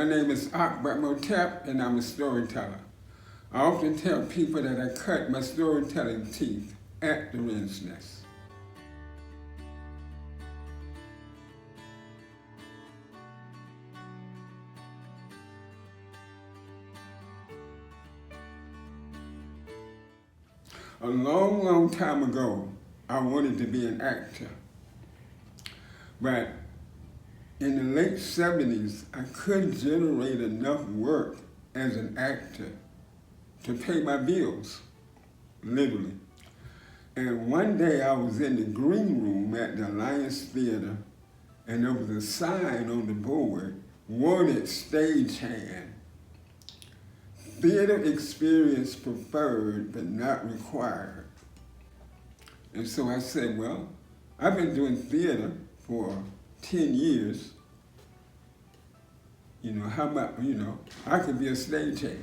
My name is Akbar Imhotep, and I'm a storyteller. I often tell people that I cut my storytelling teeth at the wren's nest. A long, long time ago, I wanted to be an actor. But in the late 70s, I couldn't generate enough work as an actor to pay my bills, literally. And one day I was in the green room at the Alliance Theater, and there was a sign on the board, wanted stagehand. Theater experience preferred, but not required. And so I said, well, I've been doing theater for 10 years. How about, I could be a stagehand.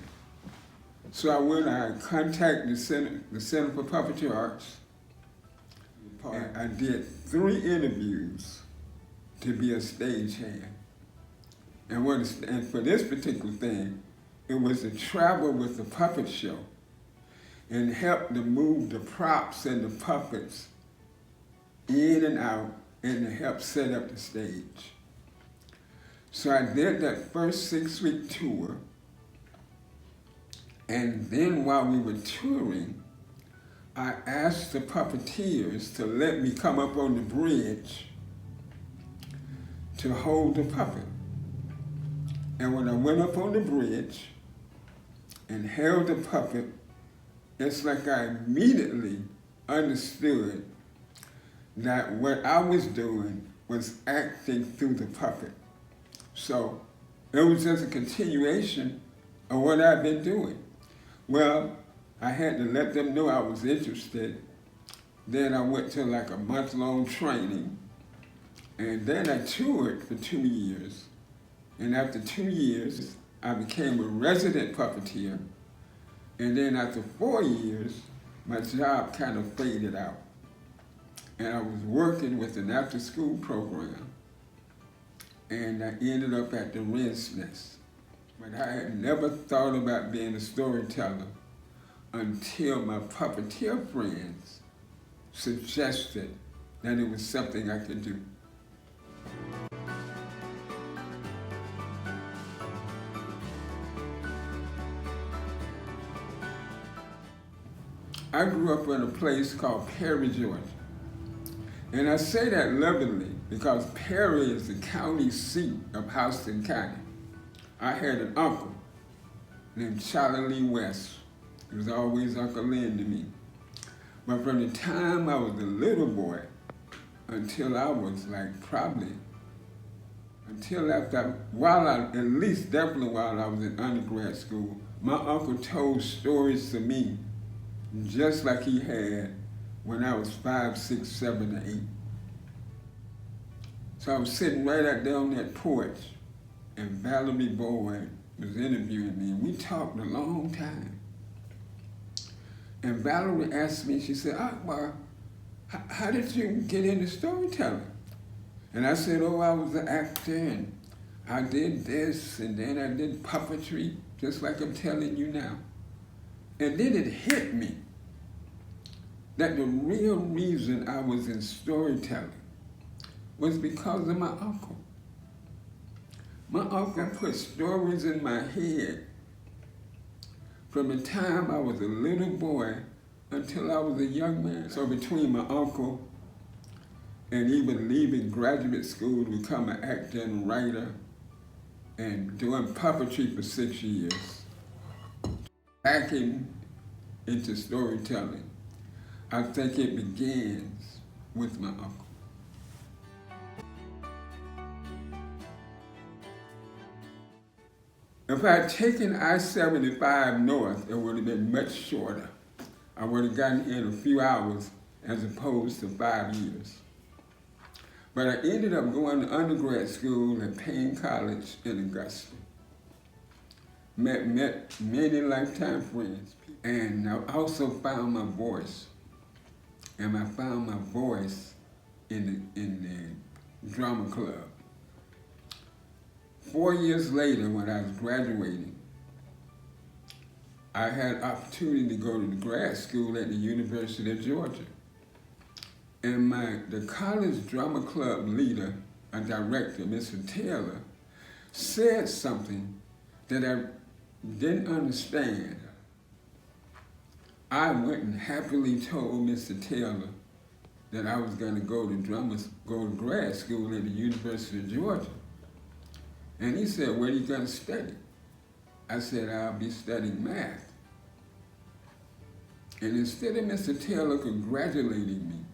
So I contacted the Center for Puppetry Arts. And I did 3 interviews to be a stagehand. And for this particular thing, it was to travel with the puppet show and help to move the props and the puppets in and out and to help set up the stage. So I did that first 6-week tour, and then while we were touring, I asked the puppeteers to let me come up on the bridge to hold the puppet. And when I went up on the bridge and held the puppet, it's like I immediately understood that what I was doing was acting through the puppet. So it was just a continuation of what I've been doing. Well, I had to let them know I was interested. Then I went to like a month-long training, and then I toured for 2 years. And after 2 years, I became a resident puppeteer. And then after 4 years, my job kind of faded out. And I was working with an after-school program. And I ended up at the wren's nest. But I had never thought about being a storyteller until my puppeteer friends suggested that it was something I could do. I grew up in a place called Perry, Georgia. And I say that lovingly because Perry is the county seat of Houston County. I had an uncle named Charlie Lee West. He was always Uncle Lynn to me. But from the time I was a little boy until I was while I was in undergrad school, my uncle told stories to me just like he had when I was 5, 6, 7, or 8. So I was sitting right out there on that porch, and Valerie Boyd was interviewing me, and we talked a long time. And Valerie asked me, she said, Akbar, how did you get into storytelling? And I said, oh, I was an actor, and I did this, and then I did puppetry, just like I'm telling you now. And then it hit me that the real reason I was in storytelling was because of my uncle. My uncle put stories in my head from the time I was a little boy until I was a young man. So between my uncle and even leaving graduate school to become an actor and writer and doing puppetry for 6 years, backing into storytelling, I think it begins with my uncle. If I had taken I-75 north, it would have been much shorter. I would have gotten in a few hours as opposed to 5 years. But I ended up going to undergrad school at Payne College in Augusta. Met many lifetime friends, and I also found my voice. And I found my voice in the drama club. 4 years later, when I was graduating, I had an opportunity to go to the grad school at the University of Georgia. And the college drama club leader, a director, Mr. Taylor, said something that I didn't understand. I went and happily told Mr. Taylor that I was going to go to grad school at the University of Georgia. And he said, "What are you going to study?" I said, "I'll be studying math." And instead of Mr. Taylor congratulating me,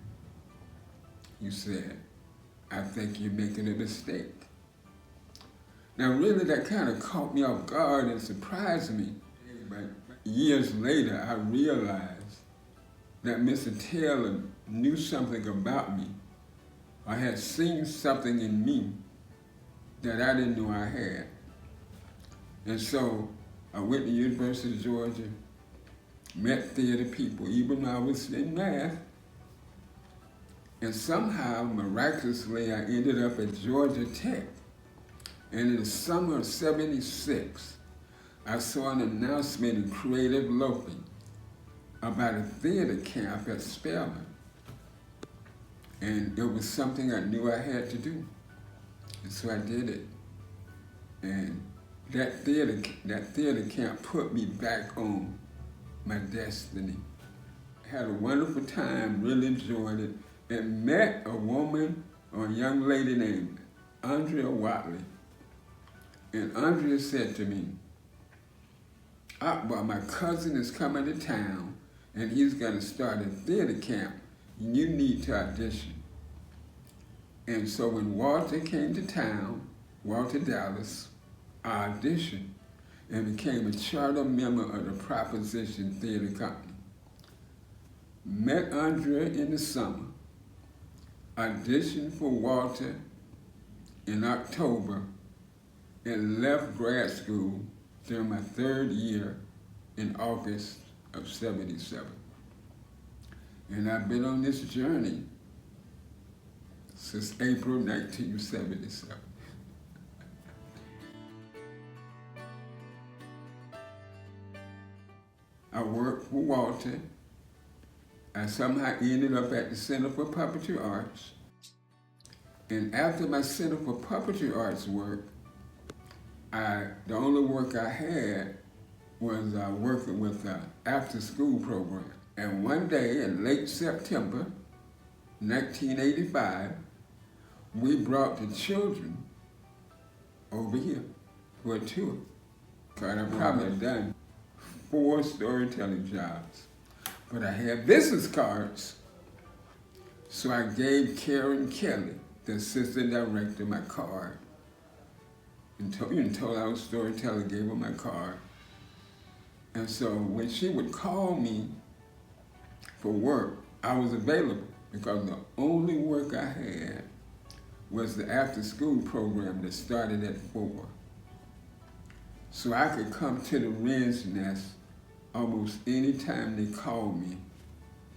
he said, "I think you're making a mistake." Now really that kind of caught me off guard and surprised me. But years later, I realized that Mr. Taylor knew something about me, or had seen something in me that I didn't know I had. And so I went to the University of Georgia, met theater people, even though I was in math. And somehow, miraculously, I ended up at Georgia Tech. And in the summer of '76, I saw an announcement in Creative Loafing about a theater camp at Spelman. And it was something I knew I had to do. And so I did it. And that theater camp put me back on my destiny. I had a wonderful time, really enjoyed it, and met a woman or a young lady named Andrea Watley. And Andrea said to me, "Akbar, my cousin is coming to town and he's gonna start a theater camp. You need to audition." And so when Walter came to town, Walter Dallas, I auditioned and became a charter member of the Proposition Theater Company. Met Andrea in the summer, auditioned for Walter in October, and left grad school during my 3rd year in August of '77. And I've been on this journey since April 1977. I worked for Walter. I somehow ended up at the Center for Puppetry Arts. And after my Center for Puppetry Arts work, the only work I had was working with the after-school program. And one day in late September 1985, we brought the children over here for a tour. I've probably done 4 storytelling jobs, but I had business cards. So I gave Karen Kelly, the assistant director, my card. And told I was a storyteller, gave her my card. And so when she would call me for work, I was available because the only work I had was the after-school program that started at 4. So I could come to the Wren's Nest almost any time they called me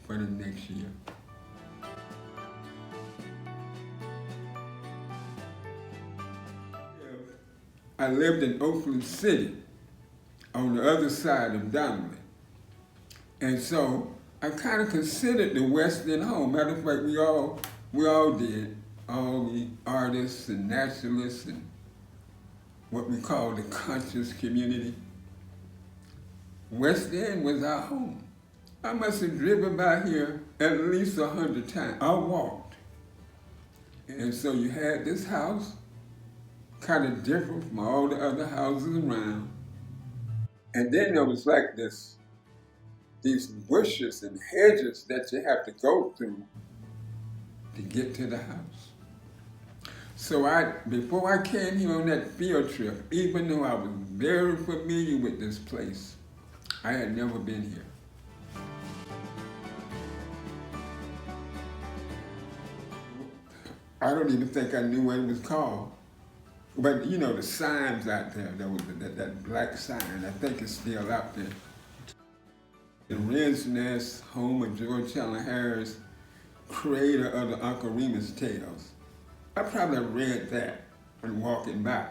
for the next year. I lived in Oakland City on the other side of Donnelly. And so I kind of considered the West End home. Matter of fact, we all did. All the artists and naturalists and what we call the conscious community. West End was our home. I must have driven by here at least 100 times. I walked. And so you had this house, kind of different from all the other houses around. And then there was like these bushes and hedges that you have to go through to get to the house. So before I came here on that field trip, even though I was very familiar with this place, I had never been here. I don't even think I knew what it was called. But you know, the signs out there, there was that black sign, I think it's still out there. The Wren's Nest, home of Joel Chandler Harris, creator of the Uncle Remus tales. I probably read that when walking by.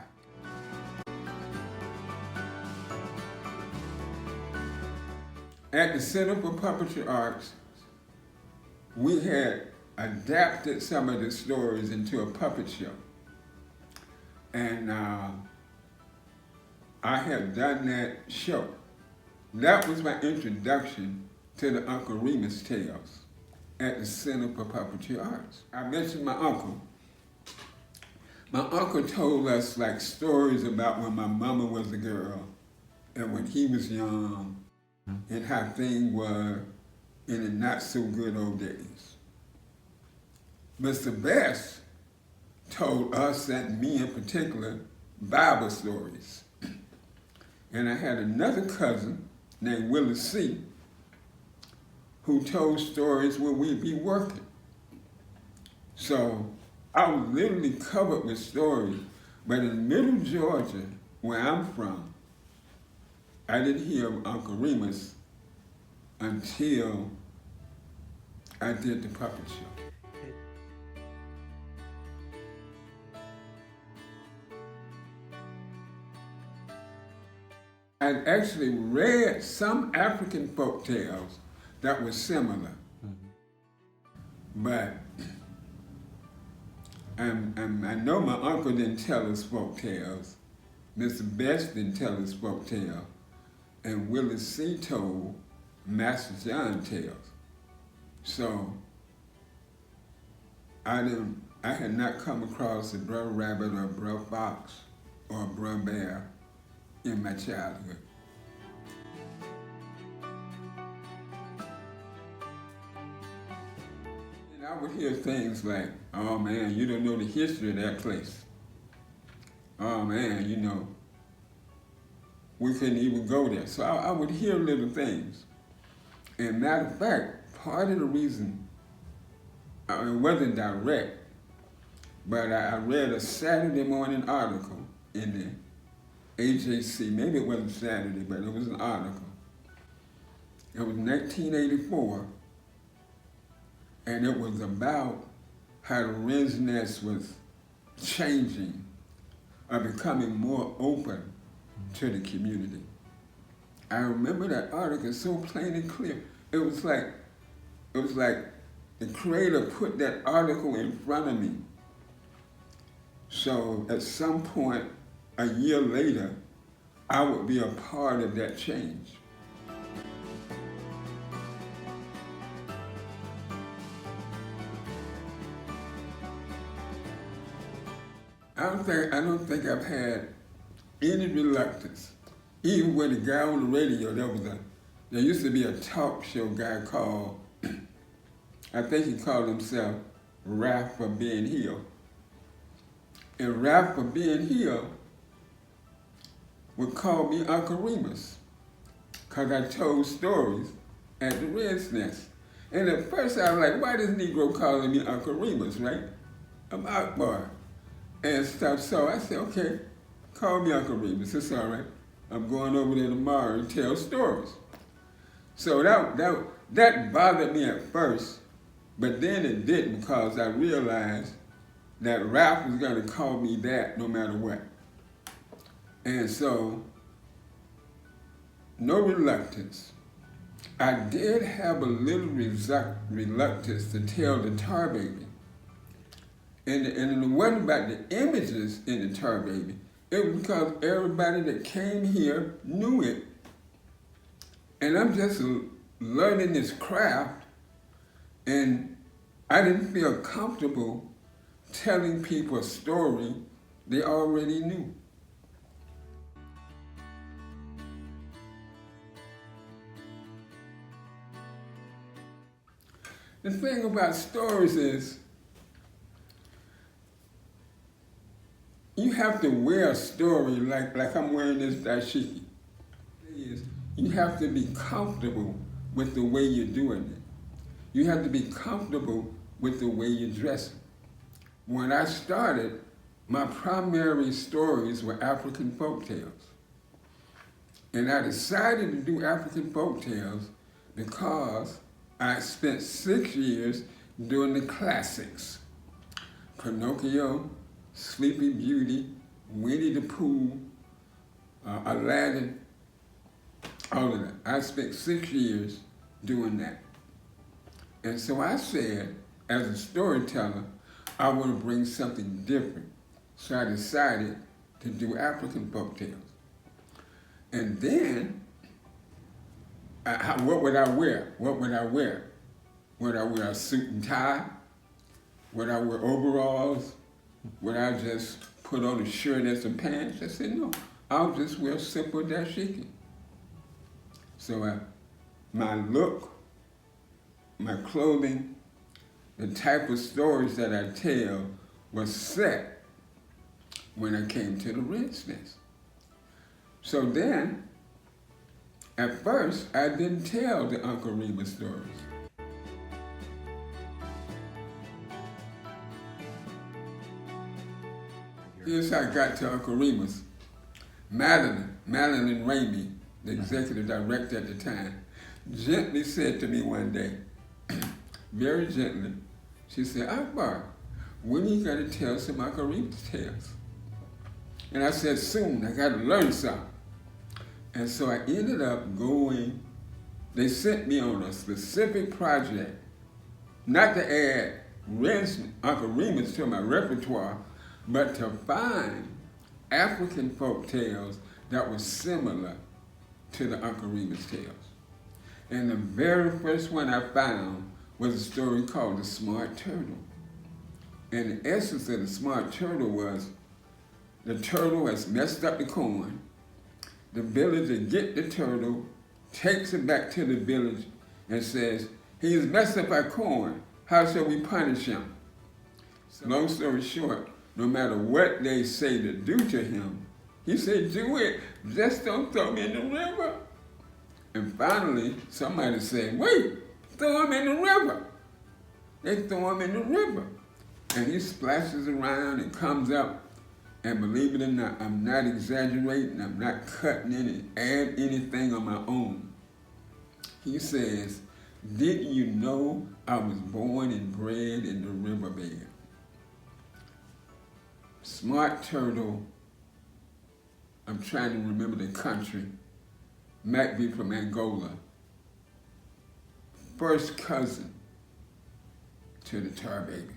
at the Center for Puppetry Arts, we had adapted some of the stories into a puppet show. And I had done that show. That was my introduction to the Uncle Remus tales at the Center for Puppetry Arts. I mentioned my uncle. My uncle told us like stories about when my mama was a girl and when he was young and how things were in the not so good old days. Mr. Best told us, and me in particular, Bible stories. And I had another cousin named Willie C. who told stories when we'd be working. So I was literally covered with stories, but in middle Georgia, where I'm from, I didn't hear of Uncle Remus until I did the puppet show. I'd actually read some African folk tales that were similar, but I know my uncle didn't tell us folk tales, Mr. Best didn't tell us folk tales, and Willie C. told Master John tales. So I had not come across a Brer Rabbit or a Brer Fox or a Brer Bear in my childhood. And I would hear things like, oh man, you don't know the history of that place. Oh man, you know, we couldn't even go there. So I would hear little things. And matter of fact, part of the reason, it wasn't direct, but I read a Saturday morning article in the AJC, maybe it wasn't Saturday, but it was an article. It was 1984, and it was about how the Wren's nest was changing or becoming more open to the community. I remember that article so plain and clear. It was like the creator put that article in front of me. So at some point, a year later, I would be a part of that change. I don't think I've had any reluctance. Even with the guy on the radio, there used to be a talk show guy called, I think he called himself Rap for Being Healed. And Rap for Being Healed would call me Uncle Remus, because I told stories at the Wren's nest. And at first I was like, why this Negro calling me Uncle Remus, right? I'm Akbar and stuff. So I said, okay, call me Uncle Remus, it's all right. I'm going over there tomorrow and tell stories. So that bothered me at first, but then it didn't, because I realized that Ralph was gonna call me that no matter what. And so, no reluctance. I did have a little reluctance to tell the Tar Baby. And it wasn't about the images in the Tar Baby. It was because everybody that came here knew it. And I'm just learning this craft, and I didn't feel comfortable telling people a story they already knew. The thing about stories is, you have to wear a story like I'm wearing this dashiki. You have to be comfortable with the way you're doing it. You have to be comfortable with the way you're dressing. When I started, my primary stories were African folk tales. And I decided to do African folk tales because I spent 6 years doing the classics. Pinocchio, Sleeping Beauty, Winnie the Pooh, Aladdin. all of that. I spent 6 years doing that. And so I said, as a storyteller, I want to bring something different. So I decided to do African folktales. And then, what would I wear? What would I wear? Would I wear a suit and tie? Would I wear overalls? Would I just put on a shirt and some pants? I said, no, I'll just wear simple dashiki. So my look, my clothing, the type of stories that I tell was set when I came to the Wren's Nest. So then, at first, I didn't tell the Uncle Remus stories. Here's how I got to Uncle Remus. Madeline Ramey, the executive director at the time, gently said to me one day, very gently, she said, Akbar, when are you going to tell some Uncle Remus tales? And I said, soon, I got to learn something. And so I ended up going, they sent me on a specific project, not to add Uncle Remus to my repertoire, but to find African folk tales that were similar to the Uncle Remus tales. And the very first one I found was a story called The Smart Turtle. And the essence of The Smart Turtle was the turtle has messed up the corn. The villager gets the turtle, takes it back to the village, and says, he's messed up our corn. How shall we punish him? So, long story short, no matter what they say to do to him, he said, do it, just don't throw me in the river. And finally, somebody said, wait, throw him in the river. They throw him in the river. And he splashes around and comes up. And believe it or not, I'm not exaggerating, I'm not cutting in and add anything on my own. He says, didn't you know I was born and bred in the riverbed? Smart Turtle, I'm trying to remember the country, might be from Angola. First cousin to the tar baby.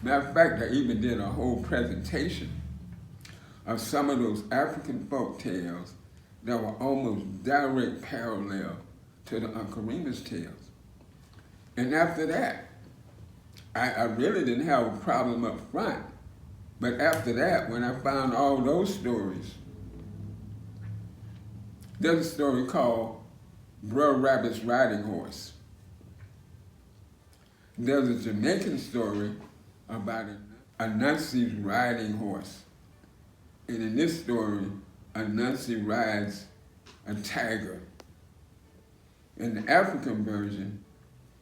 Matter of fact, I even did a whole presentation of some of those African folk tales that were almost direct parallel to the Uncle Remus tales. And after that, I really didn't have a problem up front. But after that, when I found all those stories, there's a story called Brer Rabbit's Riding Horse. There's a Jamaican story about a Nazi's riding horse. And in this story, a Nazi rides a tiger. In the African version,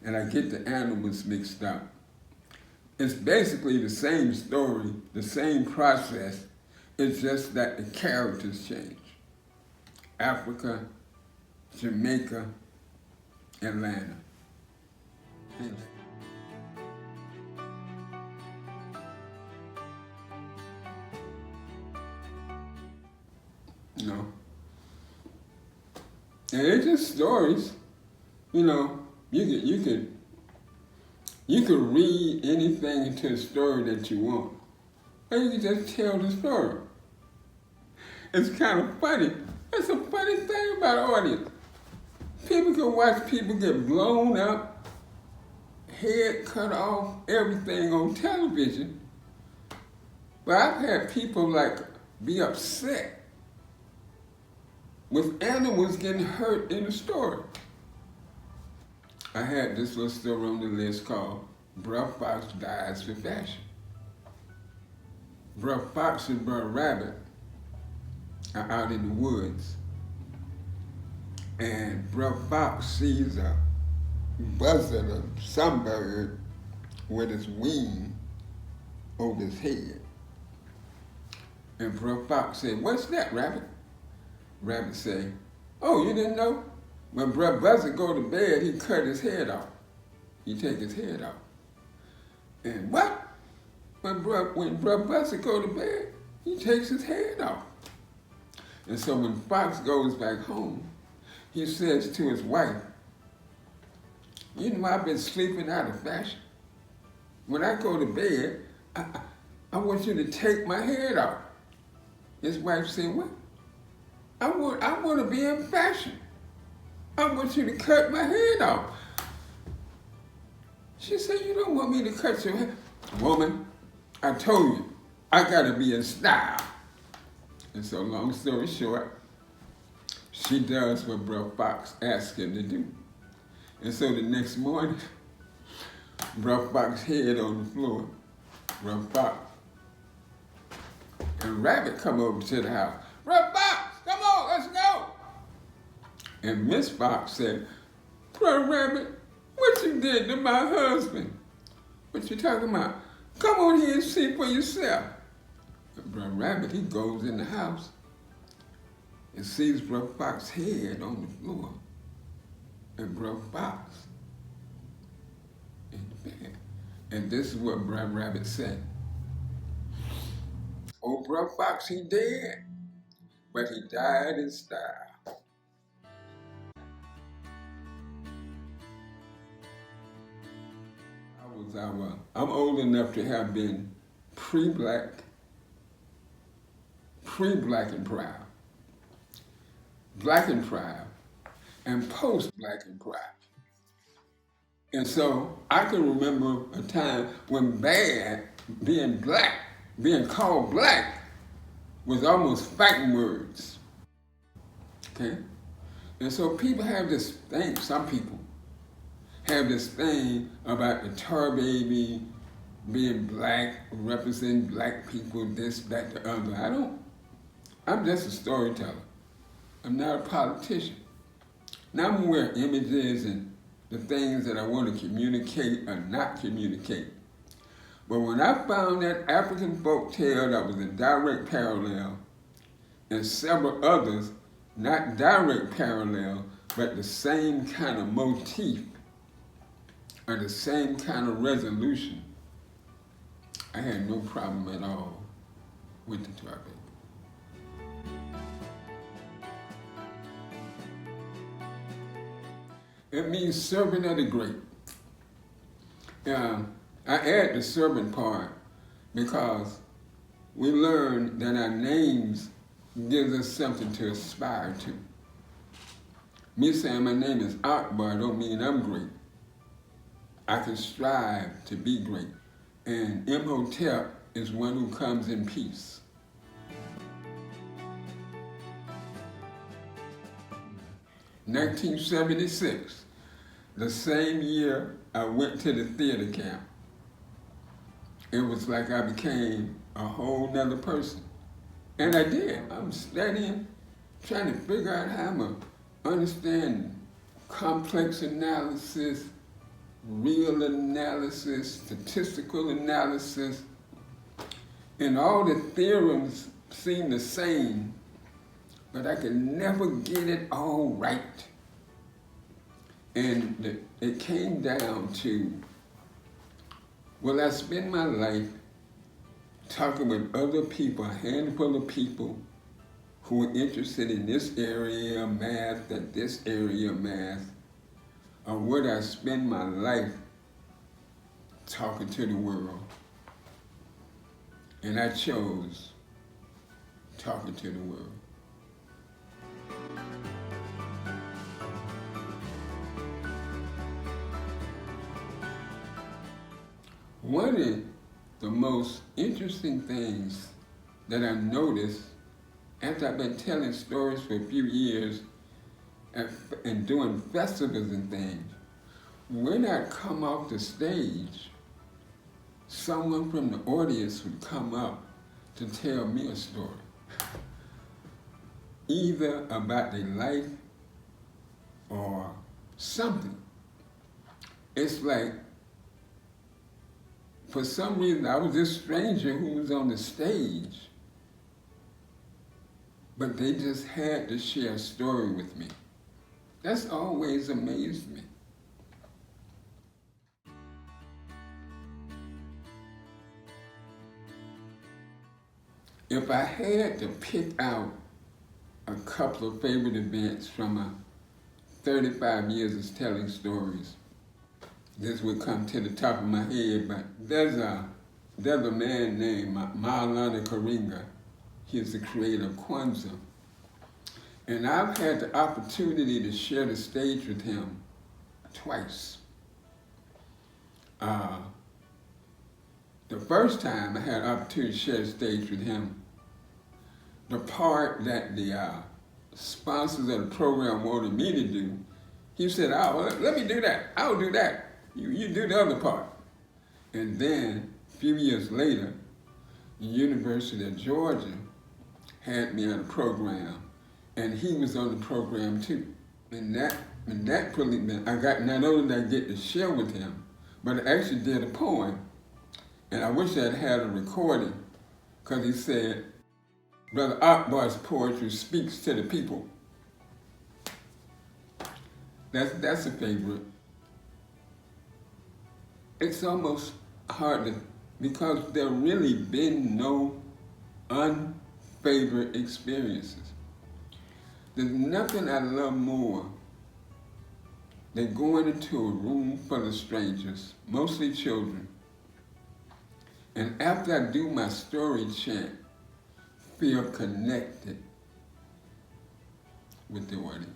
and I get the animals mixed up, it's basically the same story, the same process, it's just that the characters change. Africa, Jamaica, Atlanta. No. And it's just stories. You know, you could read anything into a story that you want. Or you can just tell the story. It's kind of funny. It's a funny thing about audience. People can watch people get blown up, head cut off, everything on television. But I've had people be upset with animals getting hurt in the story. I had this little story on the list called Brer Fox Dies for Fashion. Brer Fox and Brer Rabbit are out in the woods, and Brer Fox sees a buzzard or some bird with its wing over his head. And Brer Fox said, what's that, Rabbit? Rabbit said, oh, you didn't know? When Brer Buzzard go to bed, he cut his head off. He take his head off. And what? When Brer Buzzard go to bed, he takes his head off. And so when Fox goes back home, he says to his wife, you know, I've been sleeping out of fashion. When I go to bed, I want you to take my head off. His wife said, what? I want to be in fashion. I want you to cut my head off. She said, you don't want me to cut your hair. Woman, I told you, I gotta be in style. And so long story short, she does what Brer Fox asked her to do. And so the next morning, Brer Fox's head on the floor. Brer Fox and Rabbit come over to the house. Brer Fox, come on, let's go. And Miss Fox said, Brer Rabbit, what you did to my husband? What you talking about? Come on here and see for yourself. But Brer Rabbit, he goes in the house and sees Brer Fox's head on the floor. And Brer Fox in the bed. And this is what Brer Rabbit said. Oh, Brer Fox, he dead, but he died in style. I'm old enough to have been pre-black and proud, black and proud, and post-black and proud. And so I can remember a time when bad, being black, being called black, was almost fighting words, okay? And so people have this thing, some people have this thing about the tar baby being black, representing black people, this, that, the other. I'm just a storyteller. I'm not a politician. Now I'm aware of images and the things that I want to communicate or not communicate. But when I found that African folk tale that was a direct parallel, and several others, not direct parallel, but the same kind of motif, or the same kind of resolution, I had no problem at all with the tar baby. It means servant of the great. I add the servant part because we learn that our names gives us something to aspire to. Me saying my name is Akbar don't mean I'm great. I can strive to be great. And Imhotep is one who comes in peace. In 1976, the same year I went to the theater camp. It was like I became a whole nother person. And I did. I'm studying, trying to figure out how I'm going to understand complex analysis, real analysis, statistical analysis, and all the theorems seem the same, but I could never get it all right. And it came down to, will I spend my life talking with other people, a handful of people who are interested in this area of math, and this area of math, or would I spend my life talking to the world? And I chose talking to the world. One of the most interesting things that I noticed after I've been telling stories for a few years and doing festivals and things, when I come off the stage, someone from the audience would come up to tell me a story, either about their life or something. It's like, for some reason, I was this stranger who was on the stage, but they just had to share a story with me. That's always amazed me. If I had to pick out a couple of favorite events from 35 years of telling stories, this would come to the top of my head, but there's a man named Maulana Karinga. He's the creator of Kwanzaa. And I've had the opportunity to share the stage with him twice. The first time I had an opportunity to share the stage with him, the part that the sponsors of the program wanted me to do, he said, oh, well, let me do that. I'll do that. You do the other part. And then, a few years later, the University of Georgia had me on the program, and he was on the program too. And that really meant I got, not only did I get to share with him, but I actually did a poem. And I wish I'd had a recording, because he said, Brother Akbar's poetry speaks to the people. That's a favorite. It's almost hard to, because there really been no unfavored experiences. There's nothing I love more than going into a room full of strangers, mostly children, and after I do my story chant, feel connected with the audience.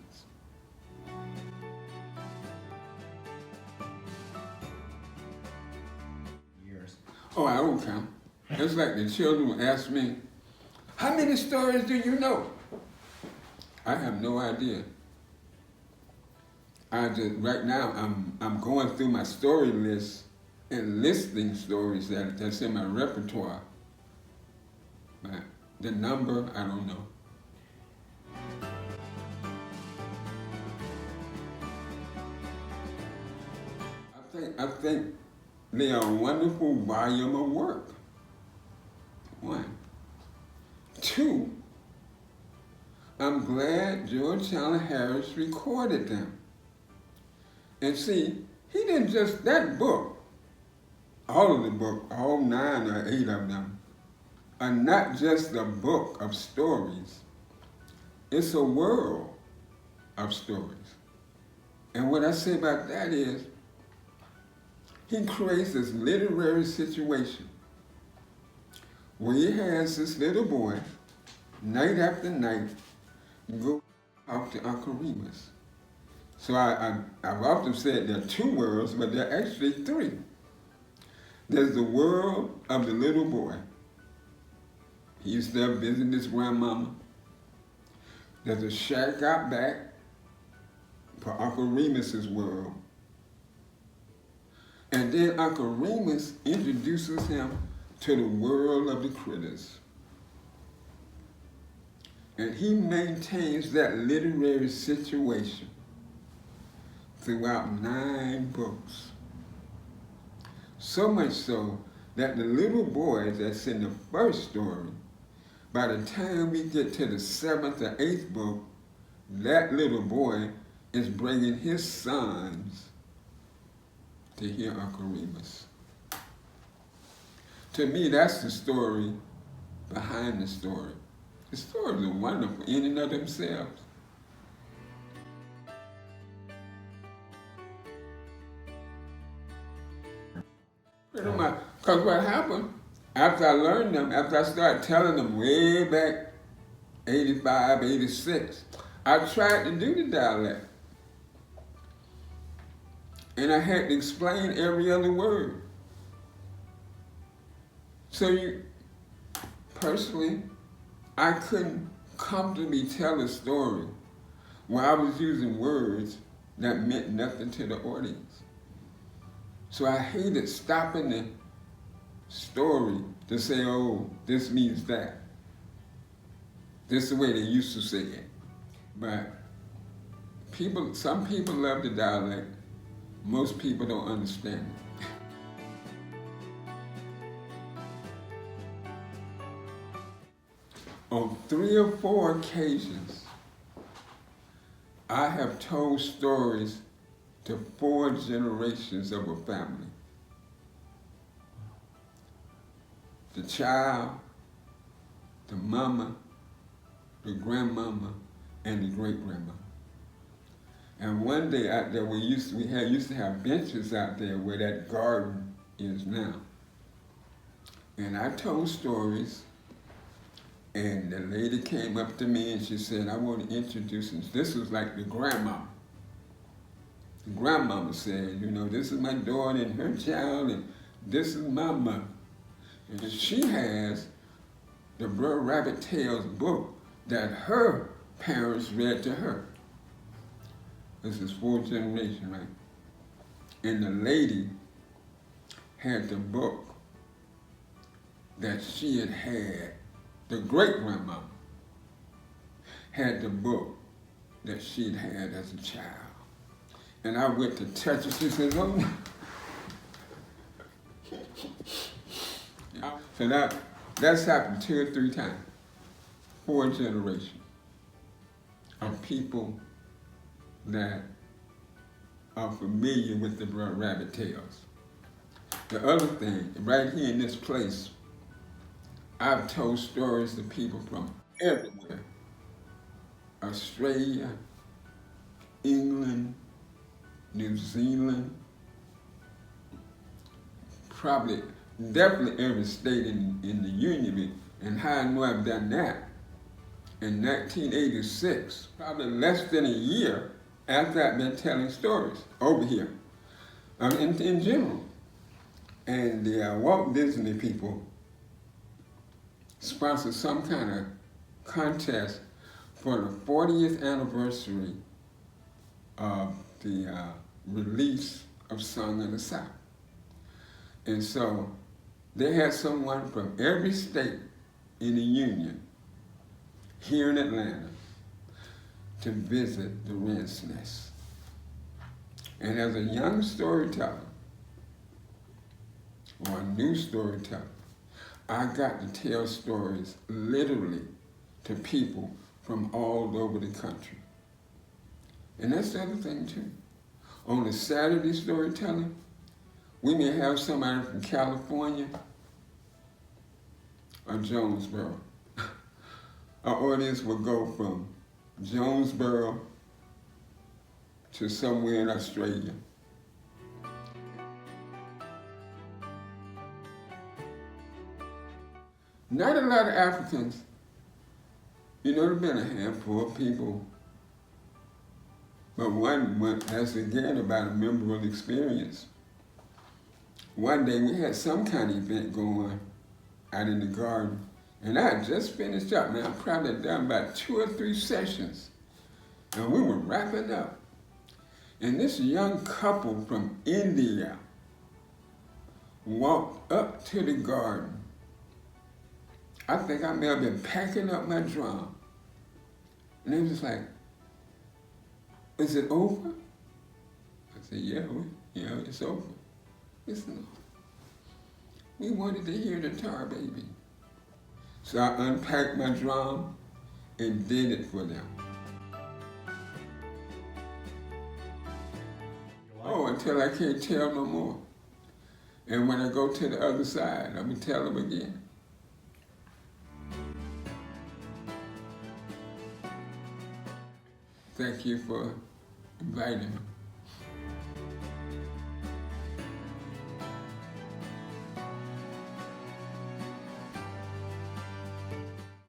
Oh, I don't count. It's like the children will ask me, how many stories do you know? I have no idea. Right now, I'm going through my story list and listing stories that's in my repertoire. But the number, I don't know. I think they are a wonderful volume of work. One. Two, I'm glad Joel Chandler Harris recorded them. And see, he didn't just, that book, all of the book, all 9 or 8 of them, are not just a book of stories. It's a world of stories. And what I say about that is, he creates this literary situation where he has this little boy, night after night, go talk to Uncle Remus. So I've often said there are 2 worlds, but there are actually 3. There's the world of the little boy. He's there visiting his grandmama. There's a shack out back for Uncle Remus's world. And then Uncle Remus introduces him to the world of the critters. And he maintains that literary situation throughout 9 books. So much so that the little boy that's in the first story, by the time we get to the 7th or 8th book, that little boy is bringing his sons to hear Uncle Remus. To me, that's the story behind the story. The stories are wonderful in and of themselves. Because what happened, after I learned them, after I started telling them way back, 85, 86, I tried to do the dialect. And I had to explain every other word. So personally, I couldn't comfortably tell a story where I was using words that meant nothing to the audience. So I hated stopping the story to say, oh, this means that. This is the way they used to say it. But some people love the dialect. Most people don't understand it. On 3 or 4 occasions, I have told stories to 4 generations of a family. The child, the mama, the grandmama, and the great-grandma. And one day out there, we used to have benches out there where that garden is now. And I told stories, and the lady came up to me and she said, I want to introduce you. This was like the grandmama. The grandmama said, you know, this is my daughter and her child, and this is my mother. And she has the Brer Rabbit Tales book that her parents read to her. This is 4th generation, right? And the lady had the book that she had, the great-grandmama had the book that she'd had as a child. And I went to touch it, she said, oh. So that's happened 2 or 3 times. 4 generations of people that are familiar with the Brer Rabbit Tales. The other thing, right here in this place, I've told stories to people from everywhere. Australia, England, New Zealand, definitely every state in the Union. And how I know I've done that? In 1986, probably less than a year after I've been telling stories over here, in general. And the Walt Disney people sponsored some kind of contest for the 40th anniversary of the release of Song of the South. And so they had someone from every state in the Union here in Atlanta to visit the Wren's Nest. And as a young storyteller, or a new storyteller, I got to tell stories literally to people from all over the country. And that's the other thing too. On the Saturday storytelling, we may have somebody from California or Jonesboro. Our audience will go from Jonesboro to somewhere in Australia. Not a lot of Africans. You know, there's been a handful of people, but that's again about a memorable experience. One day we had some kind of event going out in the garden, and I had just finished up. Now, I probably done about 2 or 3 sessions, and we were wrapping up. And this young couple from India walked up to the garden. I think I may have been packing up my drum. And they was just like, is it over? I said, yeah, it's over. He said, no. We wanted to hear the Tar Baby. So I unpacked my drum and did it for them. Oh, until I can't tell no more. And when I go to the other side, I'm gonna tell them again. Thank you for inviting me.